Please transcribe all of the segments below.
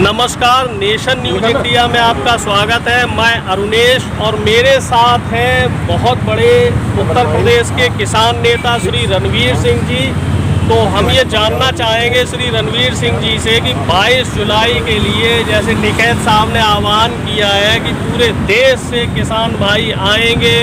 नमस्कार, nation news India में आपका स्वागत है। मैं अरुणेश और मेरे साथ हैं बहुत बड़े उत्तर प्रदेश के किसान नेता श्री रणवीर सिंह जी। तो हम ये जानना चाहेंगे श्री रणवीर सिंह जी से कि 22 जुलाई के लिए जैसे टिकैत साहब ने आह्वान किया है कि पूरे देश से किसान भाई आएंगे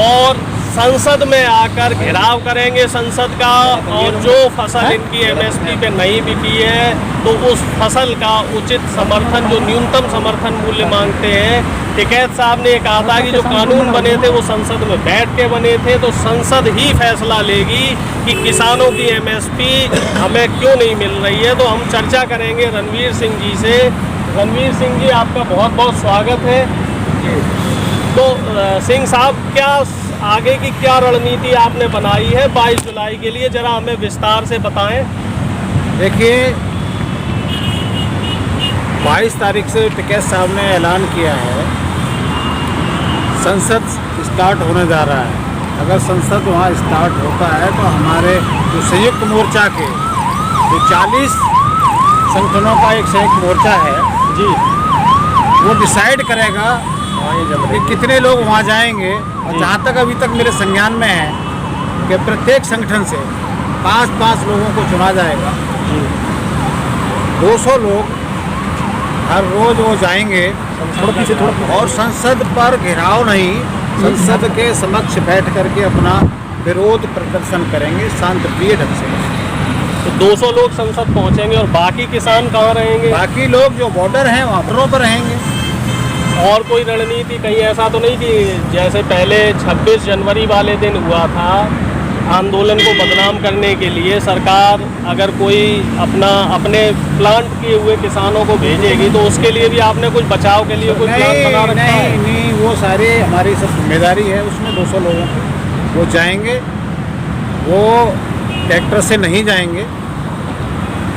और संसद में आकर घेराव करेंगे संसद का, और जो फसल इनकी एमएसपी पे नहीं बिकी है तो उस फसल का उचित समर्थन, जो न्यूनतम समर्थन मूल्य मांगते हैं। टिकैत साहब ने कहा था कि जो कानून बने थे वो संसद में बैठ के बने थे, तो संसद ही फैसला लेगी कि किसानों की एमएसपी हमें क्यों नहीं मिल रही है। तो हम चर्चा करेंगे रणवीर सिंह जी से। रणवीर सिंह जी, आपका बहुत बहुत स्वागत है। तो सिंह साहब, क्या आगे की क्या रणनीति आपने बनाई है 22 जुलाई के लिए, जरा हमें विस्तार से बताएं। देखिए, 22 तारीख से टिकैत साहब ने ऐलान किया है संसद स्टार्ट होने जा रहा है। अगर संसद वहाँ स्टार्ट होता है तो हमारे जो संयुक्त मोर्चा के जो 40 संगठनों का एक संयुक्त मोर्चा है जी, वो डिसाइड करेगा कि कितने लोग वहाँ जाएंगे। और जहाँ तक अभी तक मेरे संज्ञान में है कि प्रत्येक संगठन से 5-5 लोगों को चुना जाएगा। 200 लोग हर रोज वो जाएंगे और संसद पर घेराव नहीं, संसद के समक्ष बैठ करके अपना विरोध प्रदर्शन करेंगे शांतिप्रिय ढंग से। तो 200 लोग संसद पहुंचेंगे और बाकी किसान कहाँ रहेंगे? बाकी लोग जो बॉर्डर हैं वहाँ बॉर्डरों पर रहेंगे। और कोई रणनीति कहीं ऐसा तो नहीं कि जैसे पहले 26 जनवरी वाले दिन हुआ था, आंदोलन को बदनाम करने के लिए सरकार अगर कोई अपने प्लांट किए हुए किसानों को भेजेगी तो उसके लिए भी आपने कुछ बचाव के लिए कोई प्लान बना रखा है? नहीं, वो सारे हमारी सब जिम्मेदारी है। उसमें 200 लोगों वो जाएंगे, वो ट्रैक्टर से नहीं जाएंगे,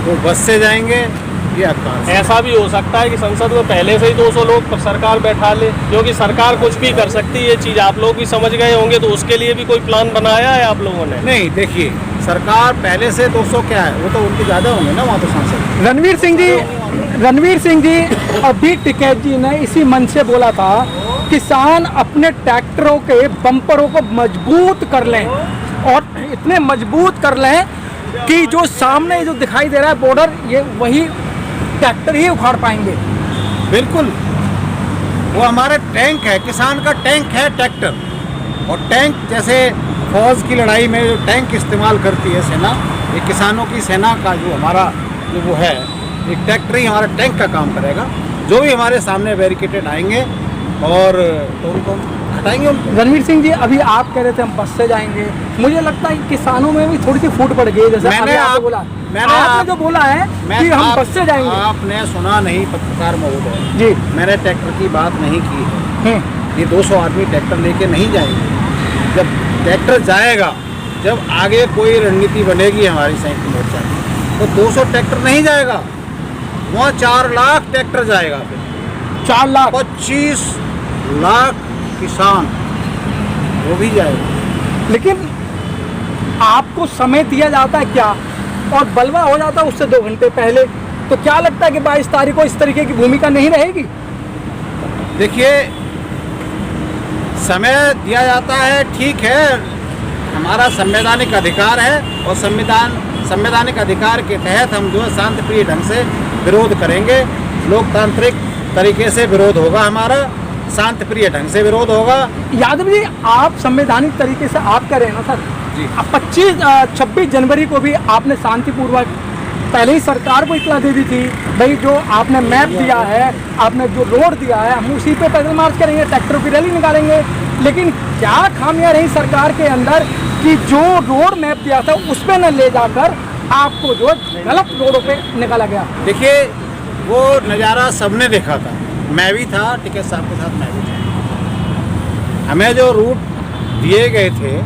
वो बस से जाएंगे। ऐसा भी हो सकता है कि संसद में पहले से ही 200 लोग सरकार बैठा ले, क्योंकि सरकार कुछ भी कर सकती है। ये चीज़ आप लोग भी समझ गए होंगे, तो उसके लिए भी कोई प्लान बनाया है आप लोगों ने? नहीं, देखिए, सरकार पहले से 200 क्या है, वो तो उनके ज़्यादा होंगे ना वहाँ तो सांसद। रणवीर सिंह जी अभी टिकैत जी ने इसी मन से बोला था किसान अपने ट्रैक्टरों के बम्परों को मजबूत कर लें, और इतने मजबूत कर लें कि जो सामने जो दिखाई दे रहा है बॉर्डर, ये वही ट्रैक्टर ही उखाड़ पाएंगे। बिल्कुल, वो हमारा टैंक है, किसान का टैंक है ट्रैक्टर। और टैंक जैसे फौज की लड़ाई में जो टैंक इस्तेमाल करती है सेना, ये किसानों की सेना का जो हमारा जो वो है, एक ट्रैक्टर ही हमारा टैंक का काम करेगा। जो भी हमारे सामने बैरिकेटेड आएंगे और तो उनको हटाएंगे। रणवीर सिंह जी, अभी आप कह रहे थे हम बस से जाएंगे, मुझे लगता है कि किसानों में भी थोड़ी सी फूट पड़ गई। जैसे आपने जो बोला है कि हम बस से जाएंगे। आपने सुना नहीं पत्रकार महोदय जी, मैंने ट्रैक्टर की बात नहीं की है। ये 200 आदमी ट्रैक्टर लेके नहीं जाएंगे। जब ट्रैक्टर जाएगा, जब आगे कोई रणनीति बनेगी हमारी संयुक्त मोर्चा की, तो 200 ट्रैक्टर नहीं जाएगा, वहाँ 4 लाख ट्रैक्टर जाएगा। फिर 4 लाख 25 लाख किसान वो भी जाएगा। लेकिन आपको समय दिया जाता है क्या, और बलवा हो जाता है उससे 2 घंटे पहले, तो क्या लगता है कि 22 तारीख को इस तरीके की भूमिका नहीं रहेगी? देखिए, समय दिया जाता है, ठीक है, हमारा संवैधानिक अधिकार है, और संवैधानिक अधिकार के तहत हम जो है शांतिप्रिय ढंग से विरोध करेंगे। लोकतांत्रिक तरीके से विरोध होगा, हमारा शांतिप्रिय ढंग से विरोध होगा। यादव जी, आप संवैधानिक तरीके से आप करें ना सर जी। 26 जनवरी को भी आपने शांतिपूर्वक पहले ही सरकार को इत्तला दे दी थी, भाई जो आपने मैप दिया है, आपने जो रोड दिया है, हम उसी पे पैदल मार्च करेंगे, ट्रैक्टरों की रैली निकालेंगे। लेकिन क्या खामियां रही सरकार के अंदर कि जो रोड मैप दिया था उस पर न ले जाकर आपको जो गलत रोडों पे निकाला गया? देखिए, वो नज़ारा सबने देखा था, मैं भी था, टिकैत साहब के साथ मैं भी था। हमें जो रूट दिए गए थे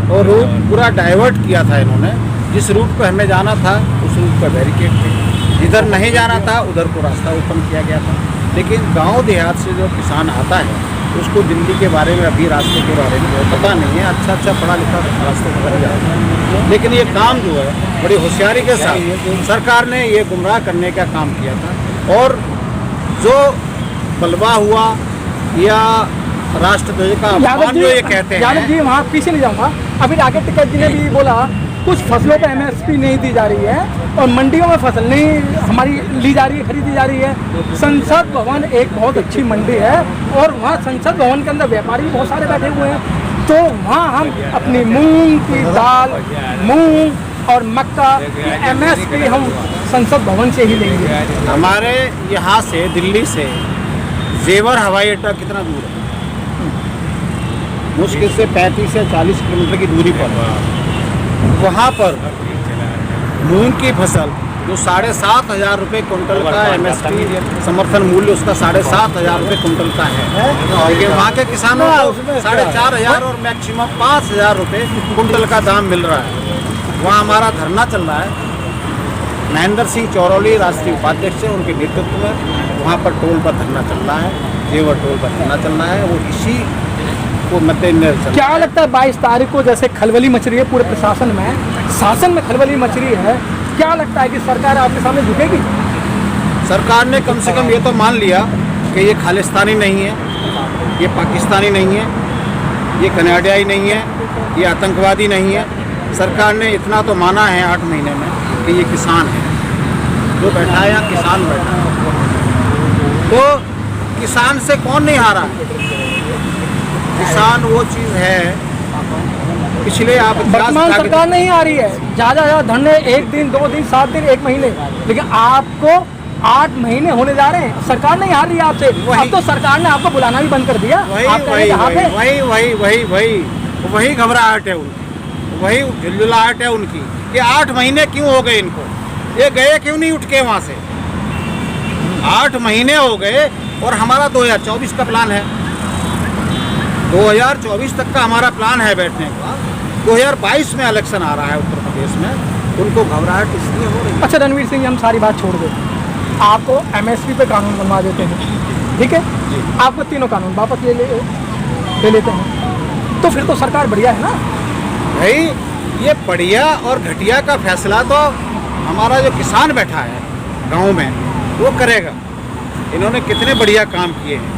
वो रूट पूरा डाइवर्ट किया था इन्होंने। जिस रूट पर हमें जाना था उस रूट पर बैरिकेड थे, जिधर नहीं जाना था उधर को रास्ता ओपन किया गया था। लेकिन गांव देहात से जो किसान आता है उसको दिल्ली के बारे में, अभी रास्ते के बारे में पता नहीं है। अच्छा पढ़ा लिखा रास्ते पर जाता है, लेकिन ये काम जो है बड़ी होशियारी के साथ सरकार ने ये गुमराह करने का काम किया था। और जो बलवा हुआ या राष्ट्रध्वज का अपमान जो ये कहते यादव हैं, जी वहाँ पीछे नहीं जाऊँगा। अभी राकेश टिकैत जी ने भी बोला कुछ फसलों पे MSP नहीं दी जा रही है और मंडियों में फसल नहीं हमारी ली जा रही है, खरीदी जा रही है। संसद भवन एक बहुत अच्छी मंडी है और वहाँ संसद भवन के अंदर व्यापारी बहुत सारे बैठे हुए हैं, तो वहाँ हम अपनी मूंग की दाल, मूंग और मक्का की MSP हम संसद भवन से ही लेंगे। हमारे यहाँ से दिल्ली से जेवर हवाई अड्डा कितना दूर है? मुश्किल से 35 या 40 किलोमीटर की दूरी पर। वहाँ पर मूंग की फसल जो 7,500 रुपये कुंटल का MSP समर्थन मूल्य उसका 7,500 रुपये कुंटल का है, लेकिन वहाँ के किसानों को 4,500 और मैक्सिमम 5,000 रुपये कुंटल का दाम मिल रहा है। वहाँ हमारा धरना चल रहा है। महेंद्र सिंह चौरौली राष्ट्रीय उपाध्यक्ष हैं, उनके नेतृत्व में वहाँ पर टोल पर धरना चल रहा है, जेवर टोल पर धरना चल रहा है। वो इसी को मद्देनजर चल क्या लगता है 22 तारीख को जैसे खलबली मच रही है पूरे प्रशासन में, शासन में खलबली मच रही है, क्या लगता है कि सरकार आपके सामने झुकेगी? सरकार ने कम से कम ये तो मान लिया कि ये खालिस्तानी नहीं है, ये पाकिस्तानी नहीं है, ये कनाडियाई नहीं है, ये आतंकवादी नहीं है। सरकार ने इतना तो माना है 8 महीने में कि ये किसान है, जो बैठा है यहाँ किसान बैठा है। तो किसान से कौन नहीं हारा है? किसान वो चीज़ है, पिछले आप वर्तमान सरकार नहीं आ रही है, ज़्यादा धरने 1 दिन 2 दिन 7 दिन 1 महीने, लेकिन आपको 8 महीने होने जा रहे हैं, सरकार नहीं हार रही है आपसे। अब तो सरकार ने आपको बुलाना भी बंद कर दिया। वही घबराहट है उनकी, वही झुलझुलाहट है उनकी कि 8 महीने क्यों हो गए इनको, ये गए क्यों नहीं उठ के वहाँ से? 8 महीने हो गए और हमारा 2024 का प्लान है, 2024 तक का हमारा प्लान है बैठने का। 2022 में इलेक्शन आ रहा है उत्तर प्रदेश में, उनको घबराहट इसलिए हो रही है। अच्छा रणवीर सिंह जी, हम सारी बात छोड़ दें, आपको MSP पे कानून बनवा देते हैं, ठीक है? आपको तीनों कानून वापस ले लेते हैं, तो फिर तो सरकार बढ़िया है ना भाई? ये बढ़िया और घटिया का फैसला तो हमारा जो किसान बैठा है गांव में वो करेगा। इन्होंने कितने बढ़िया काम किए हैं।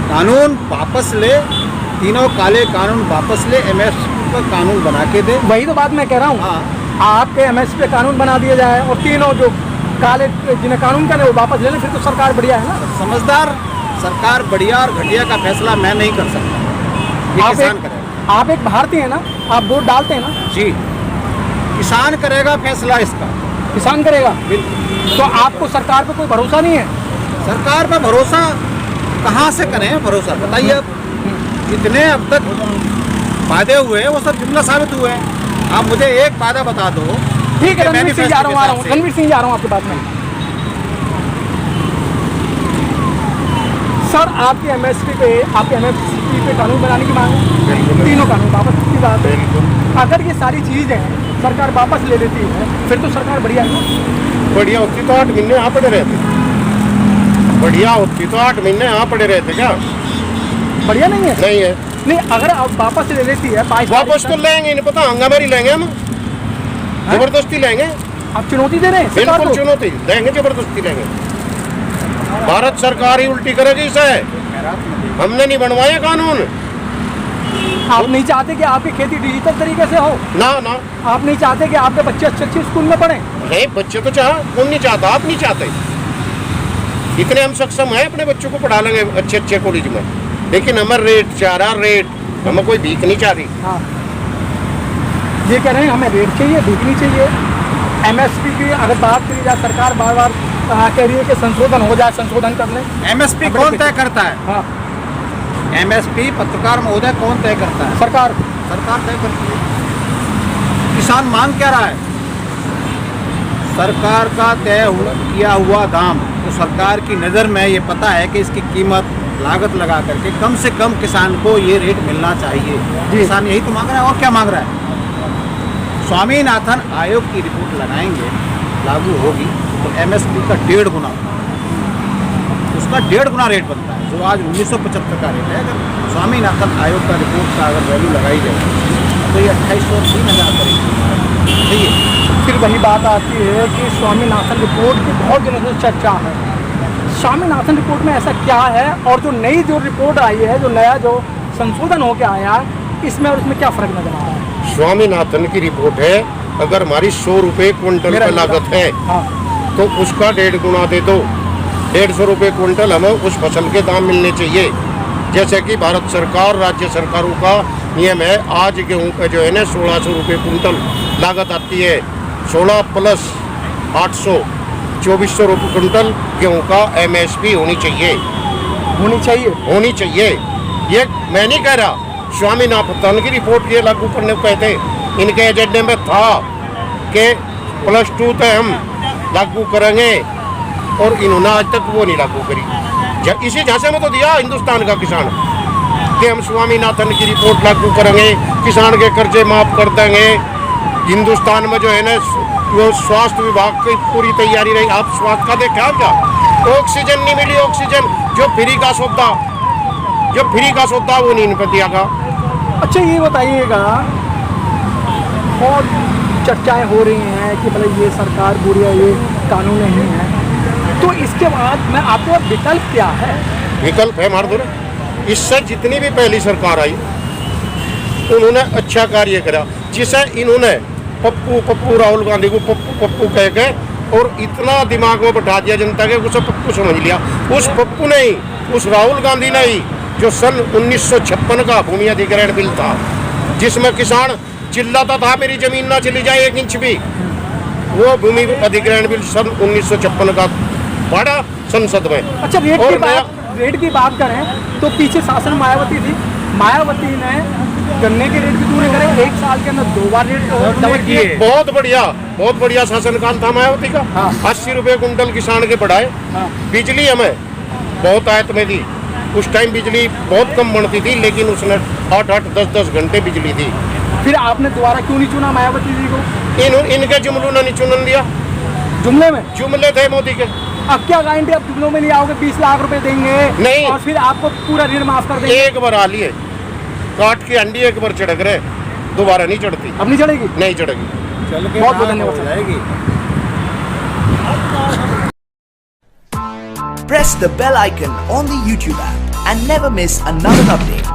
कानून वापस ले, तीनों काले कानून वापस ले, MSP पर कानून बना के दे। वही तो बात मैं कह रहा हूँ। हाँ, आपके MSP पे कानून बना दिया जाए और तीनों जो काले जिन्हें कानून का वो वापस ले लें, फिर तो सरकार बढ़िया है ना। समझदार सरकार बढ़िया और घटिया का फैसला मैं नहीं कर सकता, ये किसान करेगा। आप एक भारतीय है ना, आप वोट डालते हैं ना? जी, किसान करेगा फैसला इसका, किसान करेगा। बिल्कुल। तो आपको सरकार पे कोई भरोसा नहीं है? सरकार पर भरोसा कहाँ से करें? भरोसा बताइए। अब जितने अब तक वादे हुए हैं वो सब जुमला साबित हुए हैं। आप मुझे एक वादा बता दो। ठीक है, रणवीर सिंह जा रहा हूँ, रणवीर सिंह जा रहा हूँ आपके पास में। सर, आपके MSP पे कानून बनाने की मांग है, तीनों कानून वापस की बात है। अगर ये सारी चीज़ें सरकार वापस ले लेती है, फिर तो सरकार बढ़िया है। बढ़िया होती तो 8 महीने यहाँ पड़े रहते। बढ़िया होती तो 8 महीने यहाँ पड़े रहते। क्या बढ़िया नहीं है? नहीं है। नहीं, अगर आप वापस ले लेती है, वापस तो लेंगे, नहीं पता हंगामारी लेंगे हम, जबरदस्ती लेंगे। आप चुनौती दे रहे हैं सरकार बिल्कुल को? चुनौती देंगे, जबरदस्ती लेंगे। भारत सरकार ही उल्टी करेगी इसे, हमने नहीं बनवाया कानून। आप नहीं चाहते कि आपकी खेती डिजिटल तरीके से हो? ना ना, आप नहीं चाहते कि आपके बच्चे अच्छे स्कूल में पढ़ें? नहीं, बच्चे तो चाह, कौन नहीं चाहता? आप नहीं चाहते। इतने हम सक्षम हैं, अपने बच्चों को पढ़ा लेंगे अच्छे कॉलेज में, लेकिन हमारे रेट चाह रहा, रेट हमें कोई भीख नहीं चाह रही। हाँ, ये कह रहे हैं हमें रेट चाहिए, भीख नहीं चाहिए। MSP की अगर बात करी जाए, सरकार बार बार कह रही है कि संशोधन हो जाए, संशोधन कर लें। MSP कौन तय करता है? हाँ, MSP पत्रकार महोदय कौन तय करता है? सरकार तय करती है। किसान मांग क्या रहा है? सरकार का किया हुआ दाम, तो सरकार की नज़र में ये पता है कि इसकी कीमत लागत लगा करके कम से कम किसान को ये रेट मिलना चाहिए। किसान यही तो मांग रहा है, और क्या मांग रहा है? स्वामीनाथन आयोग की रिपोर्ट लगाएंगे, लागू होगी तो MSP का 1.5 गुना, उसका 1.5 गुना रेट बनता है, जो आज 1975 का रेट है। अगर स्वामीनाथन आयोग का रिपोर्ट का अगर वैल्यू लगाई जाए तो ये 2800 3,000 करेगी। ठीक है, फिर वही बात आती है कि स्वामीनाथन रिपोर्ट की बहुत दिनों से चर्चा है। स्वामीनाथन रिपोर्ट में ऐसा क्या है, और जो नई जो रिपोर्ट आई है, जो नया जो संशोधन होकर आया, इसमें और इसमें क्या फर्क नजर आ रहा है? स्वामीनाथन की रिपोर्ट है, अगर हमारी 100 रुपये क्विंटल का लागत है हाँ, तो उसका 1.5 गुना दे दो। 150 रुपये क्विंटल हमें उस फसल के दाम मिलने चाहिए। जैसे कि भारत सरकार, राज्य सरकारों का नियम है, आज गेहूं का जो है ना 1600 रुपये क्विंटल लागत आती है। 16 प्लस 800, 2400 रुपये क्विंटल गेहूं का MSP होनी चाहिए, होनी चाहिए। होनी चाहिए। ये मैं नहीं कह रहा, स्वामीनाथन की रिपोर्ट ये लागू करने को कहते, इनके एजेंडे में था कि +2 तक हम लागू करेंगे, और इन्होंने आज तक वो नहीं लागू करी। इसी झांसे में तो दिया हिंदुस्तान का किसान कि हम स्वामीनाथन की रिपोर्ट लागू करेंगे, किसान के कर्जे माफ कर देंगे। हिंदुस्तान में जो है ना वो स्वास्थ्य विभाग की पूरी तैयारी रही। आप स्वास्थ्य का देखा क्या? ऑक्सीजन नहीं मिली, ऑक्सीजन जो फ्री का सौदा वो नहीं दिया गया। अच्छा ये बताइएगा, बहुत चर्चाएं हो रही हैं कि मतलब ये सरकार बुरी है, ये कानून नहीं है, तो इसके बाद मैं आपको विकल्प क्या है? विकल्प है हमारे दो। इससे जितनी भी पहली सरकार आई उन्होंने अच्छा कार्य करा, जिसे इन्होंने पप्पू राहुल गांधी को पप्पू कह के और इतना दिमाग में बैठा दिया जनता के, उसे पप्पू समझ लिया। उस पप्पू ने ही, उस राहुल गांधी ने ही, जो सन 1956 का भूमि अधिग्रहण बिल था, जिसमें किसान चिल्लाता था मेरी जमीन ना चली जाए 1 इंच भी, वो भूमि अधिग्रहण बिल सन 1956 का पड़ा संसद में। अच्छा रेट की बात करें तो पीछे शासन मायावती थी, मायावती ने गन्ने के रेट भी पूरे करे, 1 साल के अंदर 2 बार रेट डबल किए। बहुत बढ़िया शासनकाल था मायावती का। हाँ। 80 रुपये कुंटल किसान के बढ़ाए। हाँ। बिजली हमें बहुत आयत में दी। उस टाइम बिजली बहुत कम बनती थी, लेकिन उसने 8-8, 10-10 घंटे बिजली दी। फिर आपने दोबारा क्यों नहीं चुना मायावती जी को? इनके जुमलों ने नहीं चुन दिया। जुमले में जुमले थे मोदी के। अब क्या गारंटी आप जुमलों में नहीं आओगे? 20 लाख रुपए देंगे नहीं, और फिर आपको पूरा ऋण माफ कर देंगे। एक बार आ लिए, काट के अंडी एक बार चढ़क रहे, दोबारा नहीं चढ़ती। अब नहीं चढ़ेगी? नहीं चढ़ेगी। बहुत बहुत धन्यवाद जाएगी। Press the bell icon on the YouTube app and never miss another update.